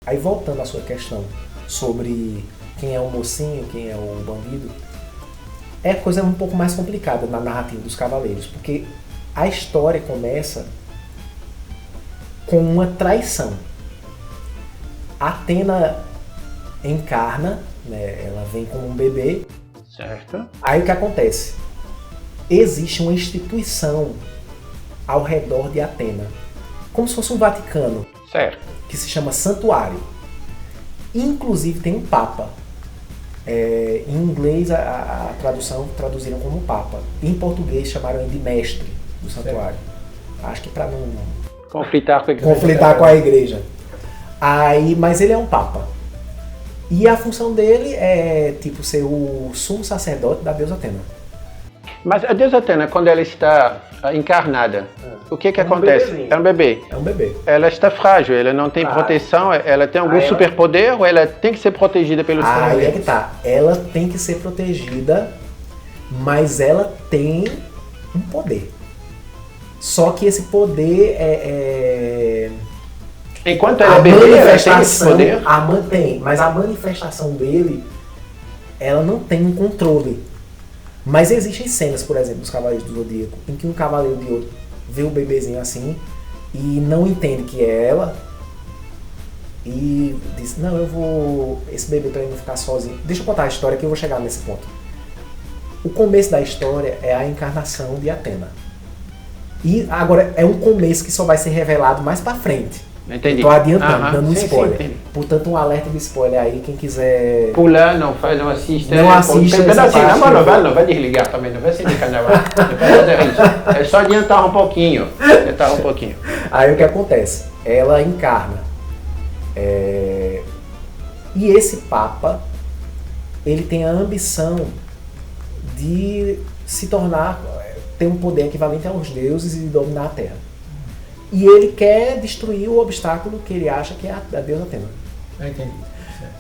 Aí voltando à sua questão sobre quem é o mocinho, quem é o bandido, é coisa um pouco mais complicada na narrativa dos Cavaleiros, porque a história começa com uma traição. Atena encarna, né, ela vem como um bebê. Certo. Aí o que acontece? Existe uma instituição ao redor de Atena, como se fosse um Vaticano, Certo. que se chama Santuário. Inclusive tem um Papa. Em inglês a tradução traduziram como Papa. Em português chamaram ele de Mestre do Santuário. Acho que para não Conflitar com a igreja. Aí, mas ele é um Papa. E a função dele é tipo ser o sumo sacerdote da deusa Atena. Mas a deusa Atena, quando ela está encarnada, o que acontece? Bebezinho. É um bebê. É um bebê. Ela está frágil, ela não tem proteção, ela tem algum superpoder ou ela tem que ser protegida pelos Aí é cavaleiros? que tá. Ela tem que ser protegida, mas ela tem um poder. Só que esse poder Enquanto ela é bebê, ela tem esse poder? Mas a manifestação dele, ela não tem um controle. Mas existem cenas, por exemplo, dos Cavaleiros do Zodíaco, em que um Cavaleiro de Ouro vê o bebezinho assim e não entende que é ela e diz, não, eu vou... esse bebê pra ele não ficar sozinho. Deixa eu contar a história que eu vou chegar nesse ponto. O começo da história é a encarnação de Atena. E agora é um começo que só vai ser revelado mais pra frente. Entendi. Tô adiantando, dando um spoiler. Sim. Portanto, um alerta de spoiler aí, quem quiser... Pular, não assiste. Não assiste essa Assim, parte, não vai desligar também, não vai se ligar, não vai fazer isso. É só adiantar um pouquinho. Aí o que acontece? Ela encarna. E esse Papa, ele tem a ambição de se tornar, ter um poder equivalente aos deuses e de dominar a Terra. E ele quer destruir o obstáculo que ele acha que é a deusa Atena. Eu entendi.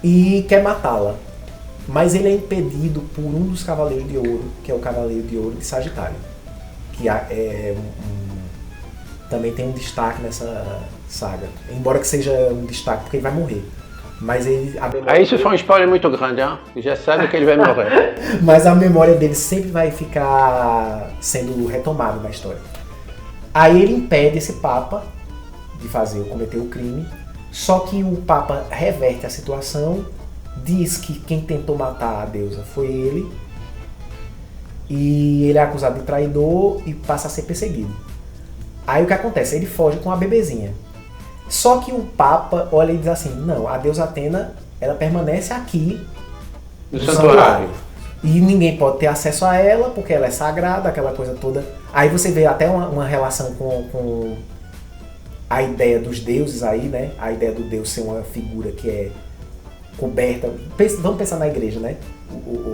E quer matá-la. Mas ele é impedido por um dos Cavaleiros de Ouro, que é o Cavaleiro de Ouro de Sagitário. Que também tem um destaque nessa saga. Embora que seja um destaque, porque ele vai morrer. Mas ele... Isso foi um spoiler muito grande, hein? Já sabe que ele vai morrer. Mas a memória dele sempre vai ficar sendo retomada na história. Aí ele impede esse Papa de cometer o crime, só que o Papa reverte a situação, diz que quem tentou matar a deusa foi ele, e ele é acusado de traidor e passa a ser perseguido. Aí o que acontece? Ele foge com a bebezinha. Só que o Papa olha e diz assim, não, a deusa Atena, ela permanece aqui no santuário. E ninguém pode ter acesso a ela, porque ela é sagrada, aquela coisa toda. Aí você vê até uma relação com a ideia dos deuses aí, né? A ideia do deus ser uma figura que é coberta. Vamos pensar na igreja, né?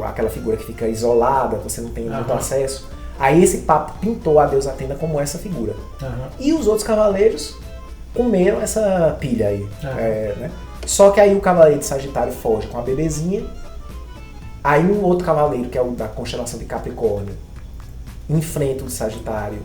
Aquela figura que fica isolada, você não tem muito acesso. Aí esse Papa pintou a deusa Atena como essa figura. E os outros cavaleiros comeram essa pilha aí. Né? Só que aí o Cavaleiro de Sagitário foge com a bebezinha. Aí um outro cavaleiro, que é o da constelação de Capricórnio, enfrenta o de Sagitário.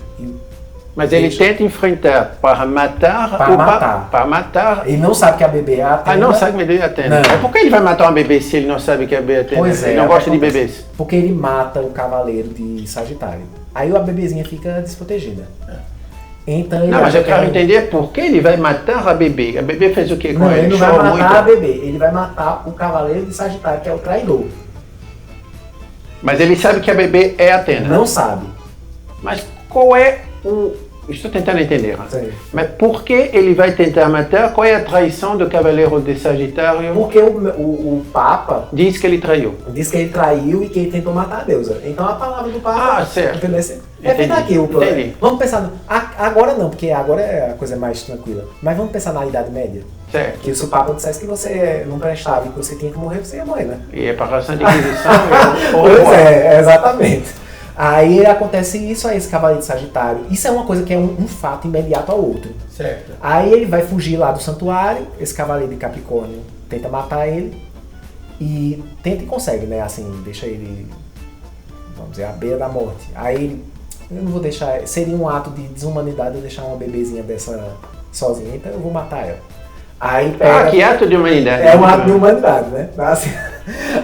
Mas ele tenta enfrentar para matar para matar. Ele não sabe que a bebê é a Atena. Não sabe que a bebê é a Atena. Por que ele vai matar uma bebê se ele não sabe que a bebê é a Atena? Pois ele não gosta de bebês. Porque ele mata o cavaleiro de Sagitário. Aí a bebezinha fica desprotegida. Então, mas eu quero entender por que ele vai matar a bebê. A bebê fez o quê com ele? Ele não vai matar a bebê. Ele vai matar o cavaleiro de Sagitário, que é o traidor. Mas ele sabe que a bebê é Atena. Não sabe. Mas qual é o... Estou tentando entender. Sim. Mas por que ele vai tentar matar? Qual é a traição do Cavaleiro de Sagitário? Porque o Papa... Diz que ele traiu. Diz que ele traiu e que ele tentou matar a deusa. Então a palavra do Papa... certo. É feita aqui o plano. Entendi. Vamos pensar... Agora não, porque agora a coisa é mais tranquila. Mas vamos pensar na Idade Média. Certo. Que se o Papa dissesse que você não prestava e que você tinha que morrer, você ia morrer, né? E é para a ração de Inquisição. Pois é, exatamente. Aí acontece isso a esse Cavaleiro de Sagitário. Isso é uma coisa que é um fato imediato ao outro. Certo. Aí ele vai fugir lá do santuário, esse Cavaleiro de Capricórnio tenta matar ele e tenta e consegue, né? Assim, deixa ele, vamos dizer, à beira da morte. Aí ele, eu não vou deixar, seria um ato de desumanidade eu deixar uma bebezinha dessa sozinha, então eu vou matar ela. Aí pega, que ato de humanidade. É um ato de humanidade, né? Assim,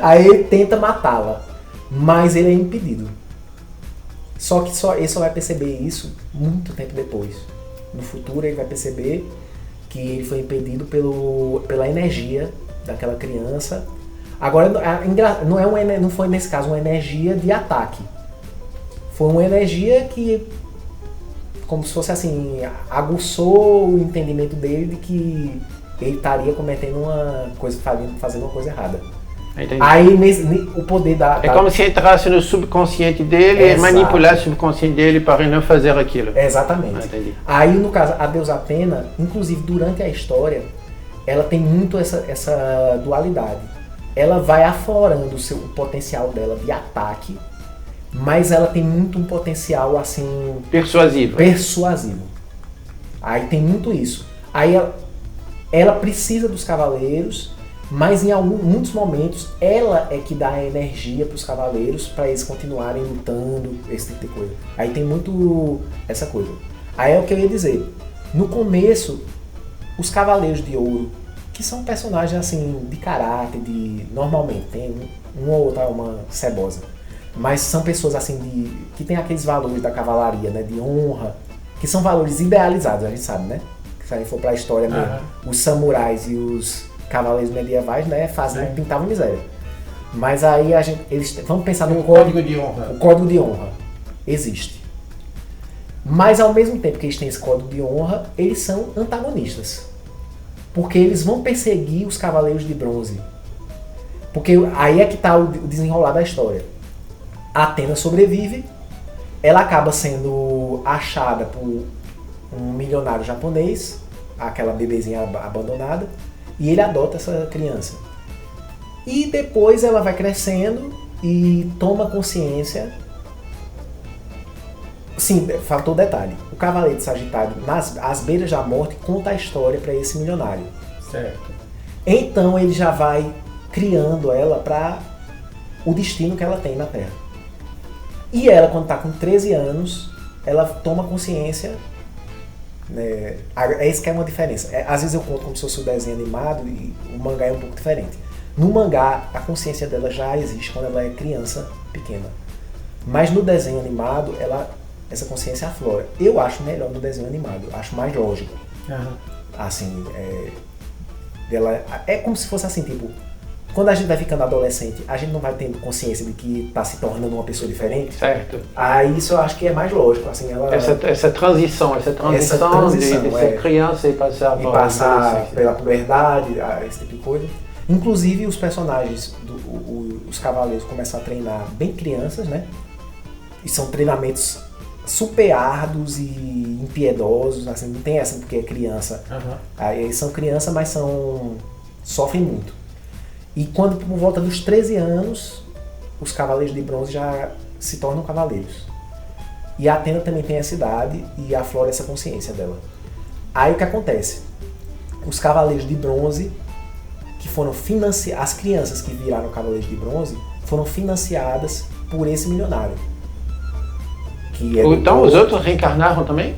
aí ele tenta matá-la, mas ele é impedido. Só que ele só vai perceber isso muito tempo depois. No futuro ele vai perceber que ele foi impedido pela energia daquela criança. Agora, não foi nesse caso uma energia de ataque. Foi uma energia que, como se fosse assim, aguçou o entendimento dele de que ele estaria cometendo uma coisa, fazendo uma coisa errada. Entendi. Aí o poder É como se entrasse no subconsciente dele e manipulasse o subconsciente dele para não fazer aquilo. Exatamente. Entendi. Aí, no caso, a deusa Atena, inclusive durante a história, ela tem muito essa dualidade. Ela vai aflorando o potencial dela de ataque, mas ela tem muito um potencial assim... Persuasivo. Aí tem muito isso. Aí ela precisa dos cavaleiros, mas em muitos momentos ela é que dá a energia para os cavaleiros para eles continuarem lutando, esse tipo de coisa. Aí tem muito essa coisa. Aí é o que eu ia dizer. No começo, os Cavaleiros de Ouro, que são personagens assim de caráter, normalmente tem uma ou outra alma cebosa, mas são pessoas assim que tem aqueles valores da cavalaria, né, de honra, que são valores idealizados, a gente sabe, né? Se a gente for para a história mesmo, os samurais e os cavaleiros medievais, né, pintavam miséria. Mas aí vamos pensar no código de honra. O código de honra existe. Mas ao mesmo tempo que eles têm esse código de honra, eles são antagonistas. Porque eles vão perseguir os cavaleiros de bronze. Porque aí é que está o desenrolar da história. A Atena sobrevive, ela acaba sendo achada por um milionário japonês, aquela bebezinha abandonada, e ele adota essa criança. E depois ela vai crescendo e toma consciência. Sim, faltou o detalhe. O Cavaleiro de Sagitário, às beiras da morte, conta a história para esse milionário. Certo. Então ele já vai criando ela para o destino que ela tem na Terra. E ela, quando está com 13 anos, ela toma consciência. Né, é isso que é uma diferença. Às vezes eu conto como se fosse o desenho animado e o mangá é um pouco diferente. No mangá, a consciência dela já existe quando ela é criança pequena. Mas no desenho animado, essa consciência aflora. Eu acho melhor no desenho animado, acho mais lógico. Assim, é como se fosse assim, tipo, quando a gente vai ficando adolescente, a gente não vai tendo consciência de que está se tornando uma pessoa diferente. Certo. Aí isso eu acho que é mais lógico. Assim, essa transição de ser criança e passar pela puberdade, esse tipo de coisa. Inclusive os personagens, os cavaleiros começam a treinar bem crianças, né? E são treinamentos super árduos e impiedosos, assim, não tem essa porque é criança. Aí eles são crianças, mas sofrem muito. E quando por volta dos 13 anos, os Cavaleiros de Bronze já se tornam cavaleiros. E a Atena também tem essa idade e aflora essa consciência dela. Aí o que acontece? Os Cavaleiros de Bronze, que foram as crianças que viraram Cavaleiros de Bronze, foram financiadas por esse milionário. Então os outros reencarnaram também?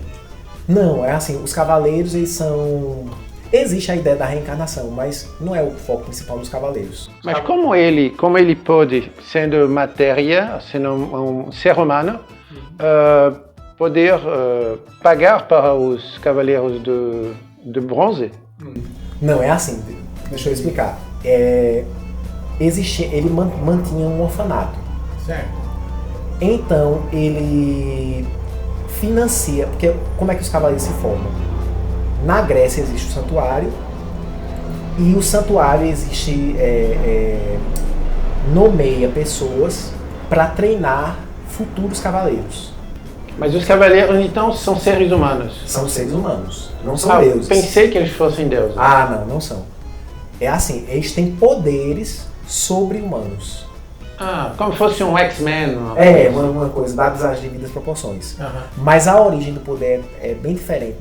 Não, é assim, os Cavaleiros, eles são... Existe a ideia da reencarnação, mas não é o foco principal dos cavaleiros. Mas como ele pode, sendo matéria, sendo um ser humano, poder pagar para os cavaleiros de bronze? Não, é assim, deixa eu explicar. Ele mantinha um orfanato. Certo. Então ele financia, porque como é que os cavaleiros se formam? Na Grécia existe o santuário, e o santuário nomeia pessoas para treinar futuros cavaleiros. Mas os cavaleiros então são seres humanos? São seres humanos, não são deuses. Pensei que eles fossem deuses. Não são. É assim, eles têm poderes sobre-humanos. Como se fosse um X-Men. Uma coisa, dadas as devidas proporções. Mas a origem do poder é bem diferente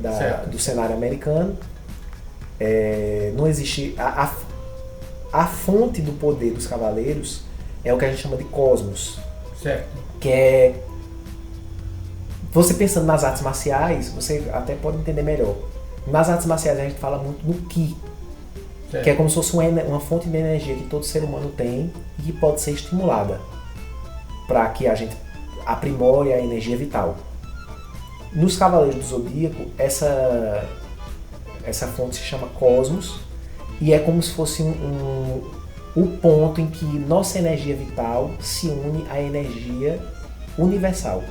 do cenário americano. Não existe... A fonte do poder dos cavaleiros é o que a gente chama de cosmos. Certo. Que é... Você pensando nas artes marciais, você até pode entender melhor. Nas artes marciais a gente fala muito no Ki, que é como se fosse uma fonte de energia que todo ser humano tem e que pode ser estimulada para que a gente aprimore a energia vital. Nos Cavaleiros do Zodíaco, essa fonte se chama Cosmos e é como se fosse o ponto em que nossa energia vital se une à energia universal.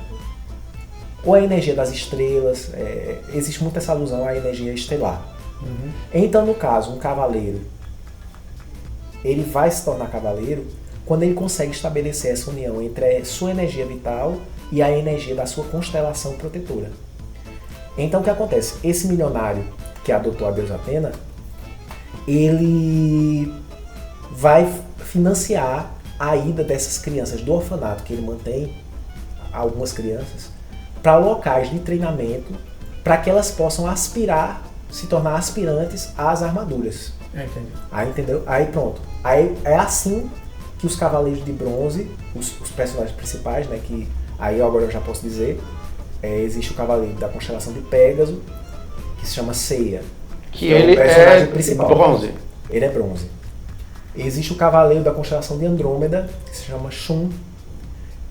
Ou a energia das estrelas, existe muito essa alusão à energia estelar. Uhum. Então, no caso, um cavaleiro, ele vai se tornar cavaleiro quando ele consegue estabelecer essa união entre a sua energia vital e a energia da sua constelação protetora. Então, o que acontece? Esse milionário que adotou a deusa Atena, ele vai financiar a ida dessas crianças do orfanato que ele mantém, algumas crianças, para locais de treinamento, para que elas possam se tornar aspirantes às armaduras. Entendi. Aí, entendeu? Aí pronto. Aí é assim que os Cavaleiros de Bronze, os personagens principais, né, que aí agora eu já posso dizer, existe o Cavaleiro da constelação de Pégaso, que se chama Ceia. Que ele é o personagem principal. Bronze. Ele é bronze. Existe o Cavaleiro da constelação de Andrômeda, que se chama Shun.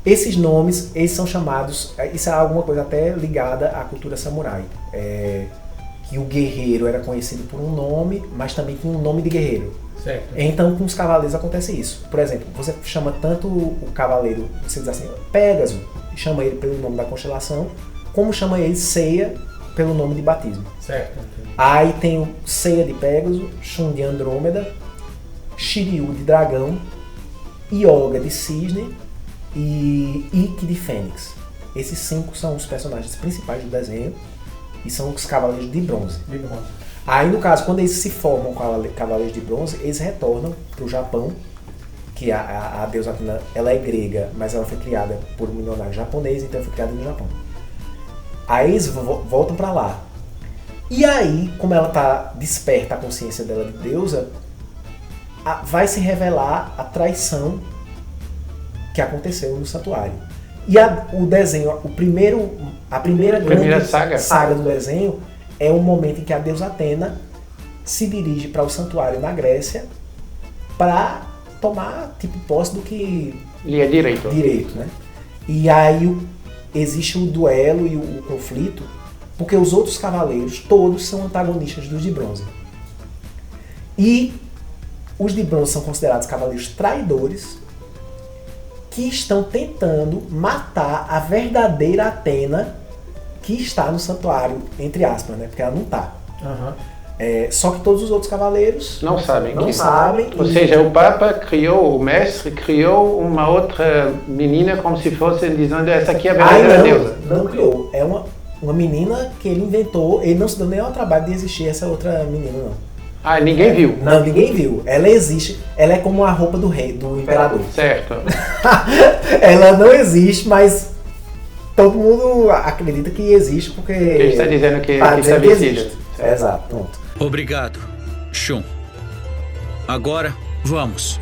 Esses nomes, eles são chamados, isso é alguma coisa até ligada à cultura samurai. Que o guerreiro era conhecido por um nome, mas também tinha um nome de guerreiro. Certo. Então, com os cavaleiros acontece isso. Por exemplo, você chama tanto o cavaleiro, você diz assim, Pégaso, e chama ele pelo nome da constelação, como chama ele Ceia pelo nome de batismo. Certo. Aí tem o Ceia de Pégaso, Shun de Andrômeda, Shiryu de Dragão, Yoga de Cisne e Ikki de Fênix. Esses 5 são os personagens principais do desenho e são os Cavaleiros de Bronze. Aí, no caso, quando eles se formam Cavaleiros de Bronze, eles retornam para o Japão, que a deusa Atena, ela é grega, mas ela foi criada por um milionário japonês, então foi criada no Japão. Aí eles voltam para lá. E aí, como ela está desperta a consciência dela de deusa, vai se revelar a traição que aconteceu no santuário. E o desenho, a primeira grande saga do desenho é o momento em que a deusa Atena se dirige para o santuário na Grécia para tomar posse do que lhe é direito, né? E aí existe o duelo e o conflito, porque os outros cavaleiros todos são antagonistas dos de bronze. E os de bronze são considerados cavaleiros traidores que estão tentando matar a verdadeira Atena que está no santuário, entre aspas, né? Porque ela não está. Uhum. Só que todos os outros cavaleiros não sabem. Ou e... seja, o Papa criou, o mestre criou uma outra menina como se fosse dizendo essa aqui é a verdadeira deusa. Não criou. É uma menina que ele inventou, ele não se deu nem ao trabalho de existir essa outra menina, não. Ah, ninguém viu? Não, ninguém viu. Ela existe, ela é como a roupa do rei, do imperador. Certo. Ela não existe, mas todo mundo acredita que existe porque... Ele está dizendo que está vestida. Exato, pronto. Obrigado, Shun. Agora, vamos.